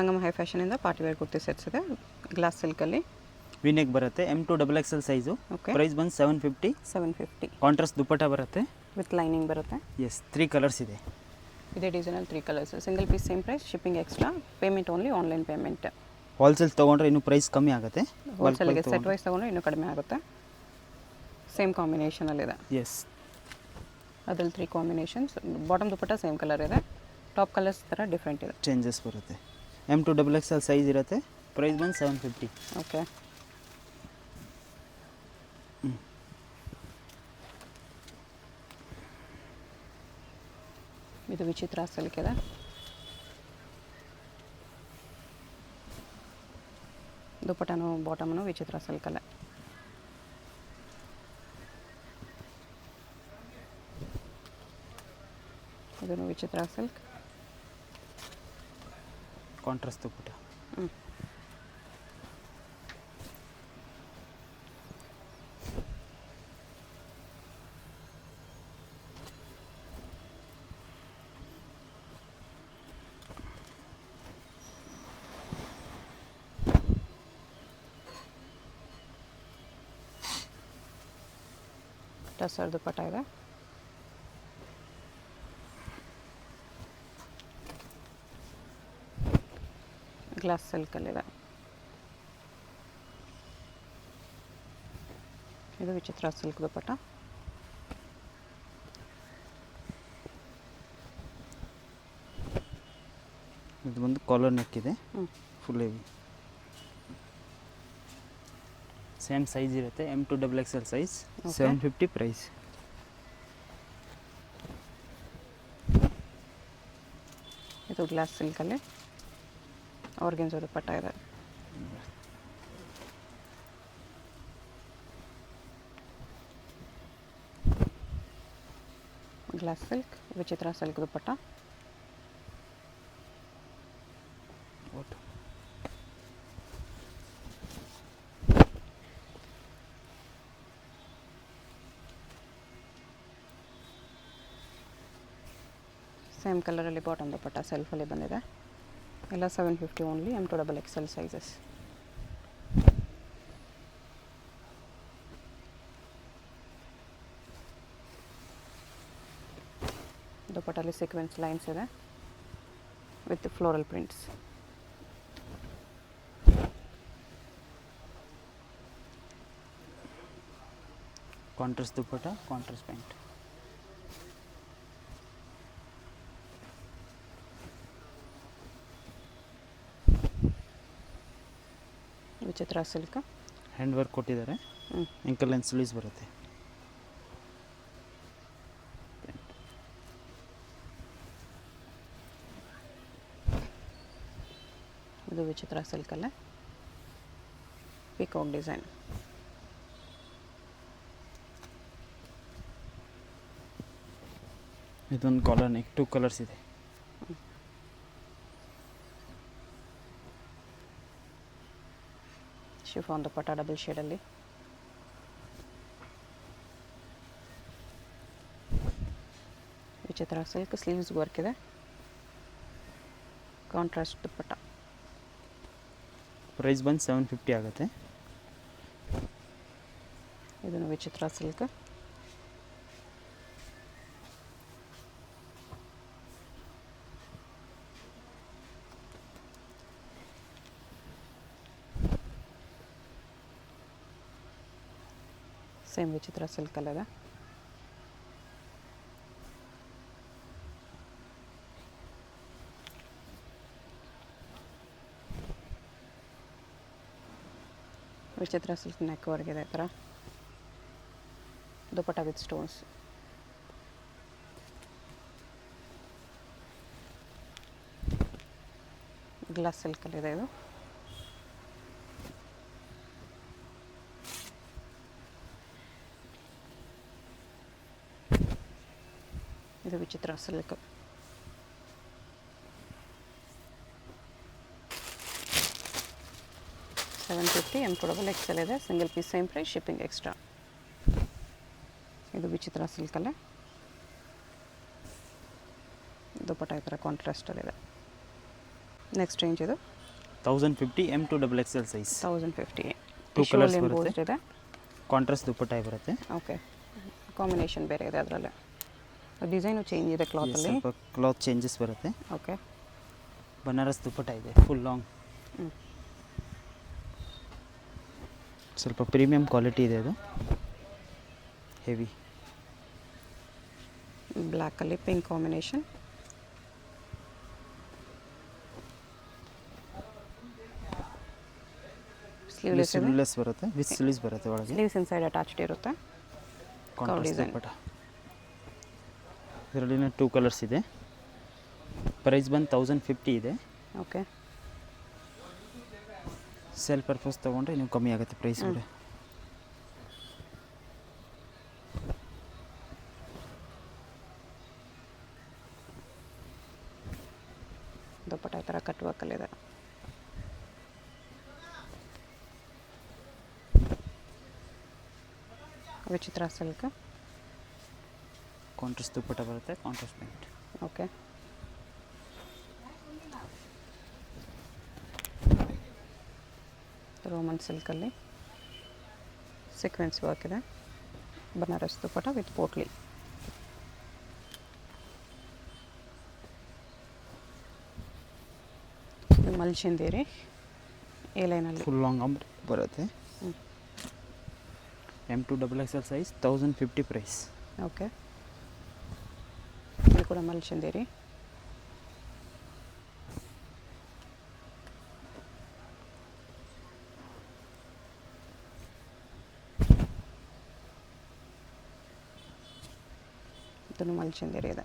ಸಂಗಮ high ಫ್ಯಾಷನಿಂದ party wear kurti sets ಇದೆ. Glass ಸಿಲ್ಕಲ್ಲಿ ವಿನೆಕ್ ಬರುತ್ತೆ. M2 XXL size. Okay. Price ಬಂದು 750. 750 ಕಾಂಟ್ರಾಸ್ಟ್ ದುಪ್ಪಟ್ಟ ಬರುತ್ತೆ. ವಿತ್ ಲೈನಿಂಗ್ ಬರುತ್ತೆ. ಎಸ್ 3 ಕಲರ್ಸ್ ಇದೆ. ಇದೇ ಡಿಸೈನಲ್ಲಿ 3 colours. Single piece same price, shipping extra, payment only online payment. Wholesale ತೊಗೊಂಡ್ರೆ ಇನ್ನೂ ಪ್ರೈಸ್ ಕಮ್ಮಿ ಆಗುತ್ತೆ. ಹೋಲ್ಸೇಲ್ಗೆ ಸೆಟ್ ವೈಸ್ ತೊಗೊಂಡ್ರೆ ಇನ್ನೂ ಕಡಿಮೆ ಆಗುತ್ತೆ. ಸೇಮ್ ಕಾಂಬಿನೇಷನಲ್ಲಿದೆ. ಎಸ್ ಅದ್ರಲ್ಲಿ 3 ಕಾಂಬಿನೇಷನ್ಸ್. ಬಾಟಮ್ ದುಪ್ಪಟ್ಟ ಸೇಮ್ ಕಲರ್ ಇದೆ. ಟಾಪ್ ಕಲರ್ಸ್ ಥರ ಡಿಫ್ರೆಂಟ್ ಇದೆ. ಚೇಂಜಸ್ ಬರುತ್ತೆ. M2 XXL ಸೈಜ್ ಇರುತ್ತೆ. ಪ್ರೈಸ್ ಬಂದು 750. ಓಕೆ. ಇದು ವಿಚಿತ್ರ ಸಿಲ್ಕ್ ಇದೆ. ದುಪ್ಪಟ್ಟನು ಬಾಟಮನು ವಿಚಿತ್ರ ಸಿಲ್ಕಲ್ಲೇ. ಇದನ್ನು ವಿಚಿತ್ರ ಸಿಲ್ಕ್. ಕಾಂಟ್ರಾಸ್ಟ್ ದುಪ್ಪಟ್ಟ. ಟಸರ್ ದುಪ್ಪಟ್ಟ ಇದೆ. ಗ್ಲಾಸ್ ಸಿಲ್ಕಲ್ಲಿದೆ. ಇದು ವಿಚಿತ್ರ ಸಿಲ್ಕ್ ದುಪ್ಪಟ್ಟ. ಇದು ಬಂದು ಕಾಲರ್ ನೆಕ್ ಇದೆ. Full heavy. ಸೇಮ್ ಸೈಜ್ ಇರುತ್ತೆ. M2 XXL size. 750 ಪ್ರೈಸ್. ಇದು ಗ್ಲಾಸ್ ಸಿಲ್ಕಲ್ಲಿ ಆರ್ಗೆನ್ಸೋ ದುಪ್ಪಟ್ಟ ಇದೆ. Glass silk, vichitra silk dupatta. Same ಕಲರಲ್ಲಿ ಬಾಟಮ್ ದುಪ್ಪಟ್ಟ ಸೆಲ್ಫಲ್ಲಿ ಬಂದಿದೆ. ಎಲ್ಲ 750 ಓನ್ಲಿ. M2 XXL sizes. ದುಪ್ಪಟ್ಟಲ್ಲಿ ಸೀಕ್ವೆನ್ಸ್ ಲೈನ್ಸ್ ಇದೆ with floral prints. Contrast dupatta, contrast pant. Vichitra silk. Hand work ಕೊಟ್ಟಿದ್ದಾರೆ. ಎಂಕಲ್ ಲೆಂತ್ ಸ್ಲೀವ್ಸ್ ಬರುತ್ತೆ. ಇದು ವಿಚಿತ್ರ ಸಿಲ್ಕಲ್ಲೇ ಪಿಕಾಕ್ ಡಿಸೈನ್. ಇದೊಂದು ಕಾಲರ್ ನೆಕ್. 2 ಕಲರ್ಸ್ ಇದೆ. ಶಿಫಾನ್ ದುಪ್ಪಟ್ಟ ಡಬಲ್ ಶೇಡಲ್ಲಿ. ವಿಚಿತ್ರ ಸಿಲ್ಕ್. ಸ್ಲೀವ್ಸ್ ವರ್ಕ್ ಇದೆ. ಕಾಂಟ್ರಾಸ್ಟ್ ದುಪ್ಪಟ್ಟ. ಪ್ರೈಸ್ ಬಂದು 750 ಆಗುತ್ತೆ. ಇದನ್ನು ವಿಚಿತ್ರ ಸಿಲ್ಕ್. ಸೇಮ್ ವಿಚಿತ್ರ ಸಿಲ್ಕಲ್ಲಿದೆ. ವಿಚಿತ್ರ ಸಿಲ್ಕ್ ನೆಕ್ ವರ್ಗಿದೆ ಈ ಥರ. Dupatta with stones. ಗ್ಲಾಸ್ ಸಿಲ್ಕಲ್ಲಿದೆ ಇದು. ಇದು ವಿಚಿತ್ರ ಸಿಲ್ಕ್. $750. M2 XXL ಇದೆ. Single piece same price, shipping extra. ಇದು ವಿಚಿತ್ರ ಸಿಲ್ಕಲ್ಲೇ ದುಪ್ಪಟ್ಟ ಈ ಥರ ಕಾಂಟ್ರಾಸ್ಟಲ್ಲಿದೆ. ನೆಕ್ಸ್ಟ್ ರೇಂಜ್ ಇದು 1050 M2XXL size. 1050. Two colours tissue ಬರುತ್ತೆ. ಎಂಬೋಸ್ಡ್ ಇದೆ. ಕಾಂಟ್ರಾಸ್ಟ್ ದುಪ್ಪಟ್ಟ ಬರುತ್ತೆ. ಓಕೆ, ಕಾಂಬಿನೇಷನ್ ಬೇರೆ ಇದೆ ಅದರಲ್ಲೇ. ಡಿಸೈನು ಚೇಂಜ್ ಇದೆ Yes, ಕ್ಲಾತಲ್ಲಿ. ಸ್ವಲ್ಪ ಕ್ಲಾತ್ ಚೇಂಜಸ್ ಬರುತ್ತೆ. ಓಕೆ. ಬನಾರಸ್ ದುಪ್ಪಟ್ಟ ಇದೆ ಫುಲ್ ಲಾಂಗ್. ಸ್ವಲ್ಪ ಪ್ರೀಮಿಯಂ ಕ್ವಾಲಿಟಿ ಇದೆ ಅದು, ಹೆವಿ. ಬ್ಲ್ಯಾಕಲ್ಲಿ ಪಿಂಕ್ ಕಾಂಬಿನೇಷನ್. ಸ್ಲೀವ್ಲೆಸ್ ಇದೆ. ಸ್ಲೀವ್ಲೆಸ್ ಬರುತ್ತೆ, ವಿತ್ ಸ್ಲೀವ್ಸ್ ಬರುತ್ತೆ ಒಳಗೆ. ಸ್ಲೀವ್ಸ್ ಇನ್ಸೈಡ್ ಅಟ್ಯಾಚ್ಡ್ ಇರುತ್ತೆ. Contrast design. ದುಪ್ಪಟ್ಟ. ಇದರಲ್ಲಿನ 2 ಕಲರ್ಸ್ ಇದೆ. ಪ್ರೈಸ್ ಬಂದು 1050 ಇದೆ. ಓಕೆ. ಸೇಲ್ ಪರ್ಪಸ್ ತೊಗೊಂಡ್ರೆ ನೀವು ಕಮ್ಮಿ ಆಗುತ್ತೆ ಪ್ರೈಸ್ ಕೂಡ. ದುಪ್ಪಟ್ಟ ಈ ಥರ ಕಟ್ ವರ್ಕಲ್ಲಿದೆ. ವಿಚಿತ್ರ ಸಿಲ್ಕ್. ಕಾಂಟ್ರಾಸ್ಟ್ ದುಪ್ಪಟ್ಟ ಬರುತ್ತೆ, ಕಾಂಟ್ರಾಸ್ಟ್ ಪ್ಯಾಂಟ್. ಓಕೆ. ರೋಮನ್ ಸಿಲ್ಕಲ್ಲಿ ಸೀಕ್ವೆನ್ಸ್ ವರ್ಕ್ ಇದೆ. ಬನಾರಸ್ ದುಪ್ಪಟ್ಟ ವಿತ್ ಪೋಟ್ಲಿ. ಮಲ್ಚಿಂದೇರಿ ಎ ಲೈನಲ್ಲಿ. ಫುಲ್ ಲಾಂಗ್ ಆಮ್ ಬರುತ್ತೆ. M2XXL size 1050 price. ಓಕೆ. ಇದು ಕೂಡ ಮಲ್ಚಿಂದೇರಿ. ಇದನ್ನು ಮಲ್ಚಿಂದೇರಿ ಇದೆ.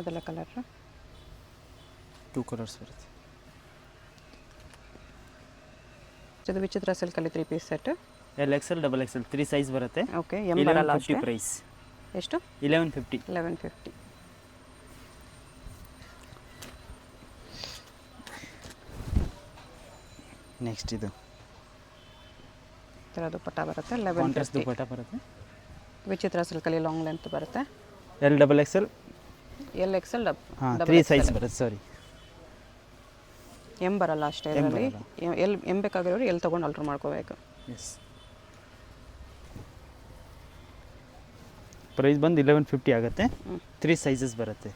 ಅದೆಲ್ಲ ಕಲರ್ 2 ಕಲರ್ಸ್ ಬರುತ್ತೆ. ಇದು ವಿಚಿತ್ರ ಸಿಲ್ಕಲ್ಲಿ 3 piece set. LXL XXL 3 size ಬರುತ್ತೆ. ಓಕೆ. ಎಂ ಬರಲ್ಲ 1150 ಅಷ್ಟೇ. ಪ್ರೈಸ್. ಎಷ್ಟು? 1150. 1150. ನೆಕ್ಸ್ಟ್ ಇದು ಈ ಥರ ದುಪ್ಪಟ್ಟ ಬರುತ್ತೆ. ಕಾಂಟ್ರಾಸ್ಟ್ 1150. ದುಪ್ಪಟ್ಟ ಬರುತ್ತೆ. ವಿಚಿತ್ರ ಸಿಲ್ಕಲ್ಲಿ ಲಾಂಗ್ ಲೆಂತ್ ಬರುತ್ತೆ. LXXL LXL ಹಾಂ 3 ಸೈಜ್ ಬರುತ್ತೆ, ಸಾರಿ. ಎಂ ಬರಲ್ಲ ಅಷ್ಟೇ M ಇದರಲ್ಲಿ. ಬರಲ್ಲ. ಎಂ ಬೇಕಾಗಿರೋರು ಎಲ್ಲಿ ತೊಗೊಂಡು ಆಲ್ಟ್ರ್ ಮಾಡ್ಕೋಬೇಕು. ಎಸ್. ಪ್ರೈಸ್ ಬಂದು 1150 ಆಗುತ್ತೆ. 3 ಸೈಜಸ್ ಬರುತ್ತೆ.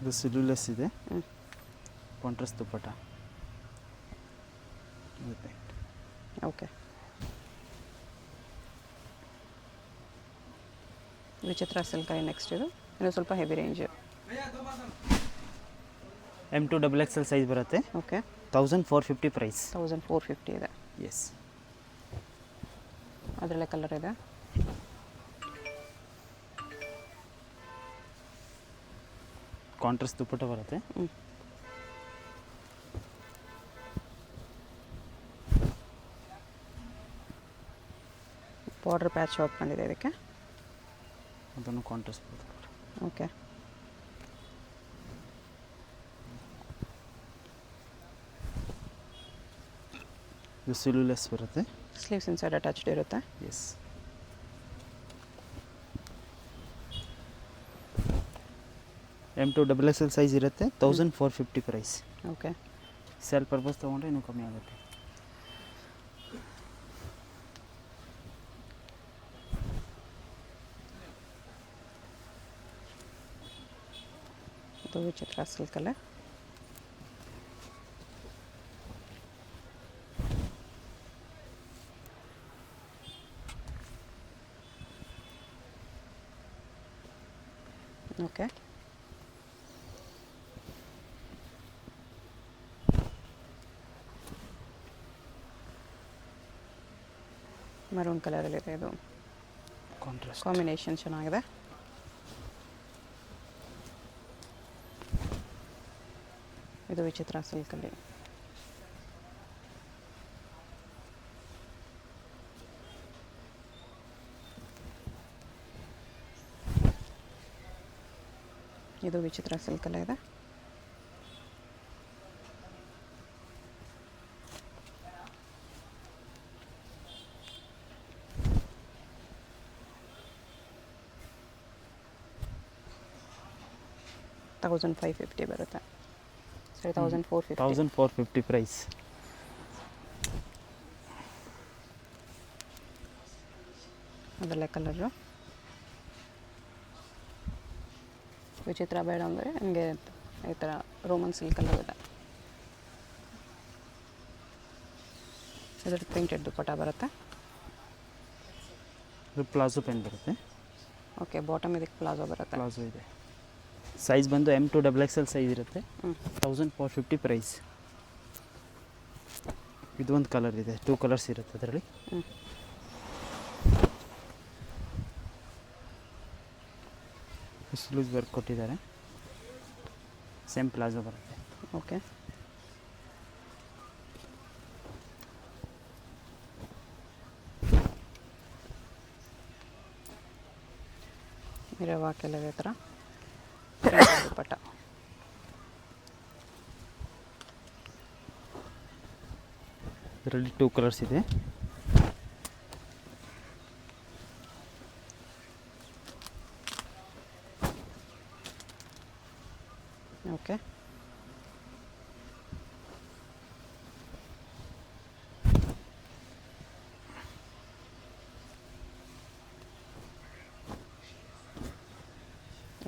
ಇದು ಸಿಲ್ಯುಲೆಸ್ ಇದೆ. ಕಾಂಟ್ರಾಸ್ಟ್ ದುಪ್ಪಟ್ಟ. ಓಕೆ. ವಿಚಿತ್ರ ಸಿಲ್ಕಲ್ಲಿ ನೆಕ್ಸ್ಟ್ ಇದು ಇನ್ನು ಸ್ವಲ್ಪ ಹೆವಿ ರೇಂಜ್. M2XXL ಸೈಜ್ ಬರುತ್ತೆ. ಓಕೆ. 1450 ಪ್ರೈಸ್. 1450 ಇದೆ. ಎಸ್. ಅದರಲ್ಲೇ ಕಲರ್ ಇದೆ. ಕಾಂಟ್ರಾಸ್ಟ್ ದುಪ್ಪಟ್ಟ ಬರುತ್ತೆ. ಬಾರ್ಡರ್ ಪ್ಯಾಚ್ ವರ್ಕ್ ಬಂದಿದೆ ಇದಕ್ಕೆ. ಅದನ್ನು ಕಾಂಟ್ರಾಸ್ಟ್ ಬರುತ್ತೆ. ಓಕೆ. ಇದು ಸಿಲ್ಯುಲೆಸ್ ಬರುತ್ತೆ. ಸ್ಲೀವ್ಸ್ ಇನ್ಸೈಡ್ ಅಟ್ಯಾಚ್ಡ್ ಇರುತ್ತೆ. ಎಸ್. M2XXL ಸೈಜ್ ಇರುತ್ತೆ. 1450 ಪ್ರೈಸ್. ಓಕೆ. ಸೇಲ್ ಪರ್ಪಸ್ ತೊಗೊಂಡ್ರೆ ಇನ್ನೂ ಕಮ್ಮಿ ಆಗುತ್ತೆ. ಇದು ವಿಚಿತ್ರ ಸಿಲ್ಕಲ್ಲೇ. ಓಕೆ. ಮರೂನ್ ಕಲರಲ್ಲಿದೆ ಇದು. ಕಾಂಟ್ರಾಸ್ಟ್. ಕಾಂಬಿನೇಷನ್ ಚೆನ್ನಾಗಿದೆ. ಇದು ವಿಚಿತ್ರ ಸಿಲ್ಕಲ್ಲಿ. ಇದು ವಿಚಿತ್ರ ಸಿಲ್ಕಲ್ಲೇ ಇದೆ. 1550 ಬರುತ್ತೆ. ಸರಿ 1450. 1450 ಪ್ರೈಸ್. ಅದರಲ್ಲೇ ಕಲರು ವಿಚಿತ್ರ ಬೇಡ ಅಂದರೆ ನಿಮಗೆ ಈ ಥರ ರೋಮನ್ ಸಿಲ್ಕ್ ಕಲರ್ ಇದೆ. ಇದರ ಪ್ರಿಂಟೆಡ್ ದುಪ್ಪಟ್ಟ ಬರುತ್ತೆ. ಇದು ಪ್ಲಾಜೋ ಪ್ಯಾಂಟ್ ಬರುತ್ತೆ. ಓಕೆ, ಬಾಟಮ್ ಇದಕ್ಕೆ ಪ್ಲಾಜೋ ಬರುತ್ತೆ. ಪ್ಲಾಜೋ ಇದೆ. ಸೈಜ್ ಬಂದು M2XXL ಸೈಜ್ ಇರುತ್ತೆ. 1450 ಪ್ರೈಸ್. ಇದು ಒಂದು ಕಲರ್ ಇದೆ, 2 ಕಲರ್ಸ್ ಇರುತ್ತೆ ಅದರಲ್ಲಿ. ಸ್ಲೀವ್ಸ್ ವರ್ಕ್ ಕೊಟ್ಟಿದ್ದಾರೆ. ಸೇಮ್ ಪ್ಲಾಜೋ ಬರುತ್ತೆ. ಓಕೆ, ಮಿರರ್ ವರ್ಕ್ ಎಲ್ಲ ಇದೇ ಥರ ದುಪ್ಪಟ್ಟ. ಇದರಲ್ಲಿ 2 ಕಲರ್ಸ್ ಇದೆ. ಓಕೆ,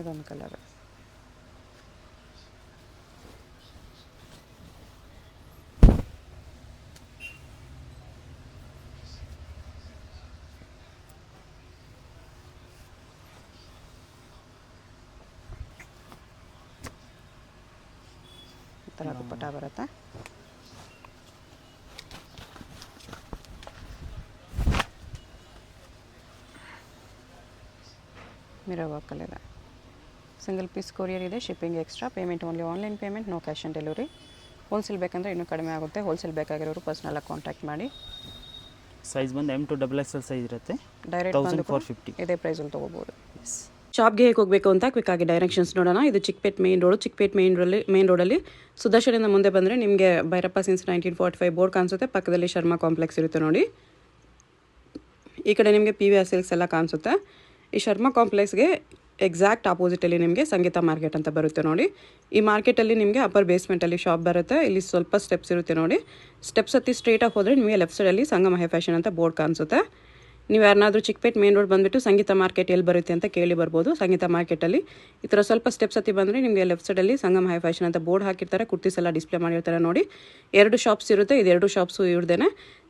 ಇದೊಂದು ಕಲರ್. ಈ ಥರ ದುಪ್ಪಟ್ಟ ಬರುತ್ತೆ. ಮಿರರ್ ವರ್ಕಲ್ಲಿದೆ. ಸಿಂಗಲ್ ಪೀಸ್ ಕೊರಿಯರ್ ಇದೆ. Shipping extra. Payment only online payment, no cash on delivery. Wholesale ಬೇಕಂದರೆ ಇನ್ನೂ ಕಡಿಮೆ ಆಗುತ್ತೆ. ಹೋಲ್ಸೇಲ್ ಬೇಕಾಗಿರೋರು ಪರ್ಸ್ನಲಾಗಿ ಕಾಂಟ್ಯಾಕ್ಟ್ ಮಾಡಿ. ಸೈಜ್ ಬಂದು M2XXL ಸೈಜ್ ಇರುತ್ತೆ. ಡೈರೆಕ್ಟ್ 1450 ಇದೇ ಪ್ರೈಸಲ್ಲಿ ತೊಗೋಬೋದು. ಶಾಪ್ಗೆ ಹೇಗೆ ಹೋಗಬೇಕು ಅಂತ ಕ್ವಿಕ್ಕಾಗಿ ಡೈರೆಕ್ಷನ್ಸ್ ನೋಡೋಣ. ಇದು Chickpet main road. Chickpet main ರೋಡಲ್ಲಿ ಸುದರ್ಶನಿಂದ ಮುಂದೆ ಬಂದರೆ ನಿಮಗೆ ಭೈರಪ್ಪ ಸಿನ್ಸ್ 1945 ಬೋರ್ಡ್ ಕಾಣಿಸುತ್ತೆ. ಪಕ್ಕದಲ್ಲಿ ಶರ್ಮಾ ಕಾಂಪ್ಲೆಕ್ಸ್ ಇರುತ್ತೆ ನೋಡಿ. ಈ ಕಡೆ ನಿಮಗೆ PVR ಸಿಲ್ಕ್ಸ್ ಎಲ್ಲ ಕಾಣಿಸುತ್ತೆ. ಈ ಶರ್ಮಾ ಕಾಂಪ್ಲೆಕ್ಸ್ಗೆ ಎಕ್ಸಾಕ್ಟ್ ಆಪೋಸಿಟಲ್ಲಿ ನಿಮಗೆ ಸಂಗೀತ ಮಾರ್ಕೆಟ್ ಅಂತ ಬರುತ್ತೆ ನೋಡಿ. ಈ ಮಾರ್ಕೆಟಲ್ಲಿ ನಿಮಗೆ ಅಪ್ಪರ್ ಬೇಸ್ಮೆಂಟಲ್ಲಿ ಶಾಪ್ ಬರುತ್ತೆ. ಇಲ್ಲಿ ಸ್ವಲ್ಪ ಸ್ಟೆಪ್ಸ್ ಇರುತ್ತೆ ನೋಡಿ. ಸ್ಟೆಪ್ಸ್ ಹತ್ತಿ ಸ್ಟ್ರೇಟಾಗಿ ಹೋದರೆ ನಿಮಗೆ ಲೆಫ್ಟ್ ಸೈಡಲ್ಲಿ ಸಂಗಮ ಹೈ ಫ್ಯಾಷನ್ ಅಂತ ಬೋರ್ಡ್ ಕಾಣಿಸುತ್ತೆ. ನೀವು ಯಾರನ್ನಾದರೂ ಚಿಕ್ಕಪೇಟ್ ಮೇನ್ ರೋಡ್ ಬಂದುಬಿಟ್ಟು ಸಂಗೀತ ಮಾರ್ಕೆಟ್ ಎಲ್ಲಿ ಬರುತ್ತೆ ಅಂತ ಕೇಳಿ ಬರ್ಬೋದು. ಸಂಗೀತ ಮಾರ್ಕೆಟಲ್ಲಿ ಈ ಥರ ಸ್ವಲ್ಪ ಸ್ಟೆಪ್ಸ್ ಹತ್ತಿ ಬಂದರೆ ನಿಮಗೆ ಲೆಫ್ಟ್ ಸೈಡಲ್ಲಿ ಸಂಗಮ ಹೈ ಫ್ಯಾಷನ್ ಅಂತ ಬೋರ್ಡ್ ಹಾಕಿರ್ತಾರೆ. ಕುರ್ತೀಸ್ ಎಲ್ಲ ಡಿಸ್ಪ್ಲೇ ಮಾಡಿರ್ತಾರೆ ನೋಡಿ. 2 ಶಾಪ್ಸ್ ಇರುತ್ತೆ. ಇದು 2 ಶಾಪ್ಸು ಇವ್ರದ್ದೇನೆ.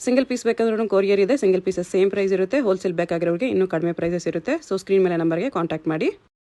ಸಿಂಗಲ್ ಪೀಸ್ ಬೇಕಾದ್ರೂ ಕೊರಿಯರ್ ಇದೆ. ಸಿಂಗಲ್ ಪೀಸಸ್ ಸೇಮ್ ಪ್ರೈಸ್ ಇರುತ್ತೆ. ಹೋಲ್ಸೇಲ್ ಬೇಕಾಗಿರೋರಿಗೆ ಇನ್ನೂ ಕಡಿಮೆ ಪ್ರೈಸಸ್ ಇರುತ್ತೆ. ಸೊ ಸ್ಕ್ರೀನ್ ಮೇಲೆ ನಂಬರ್ಗೆ ಕಾಂಟ್ಯಾಕ್ಟ್ ಮಾಡಿ.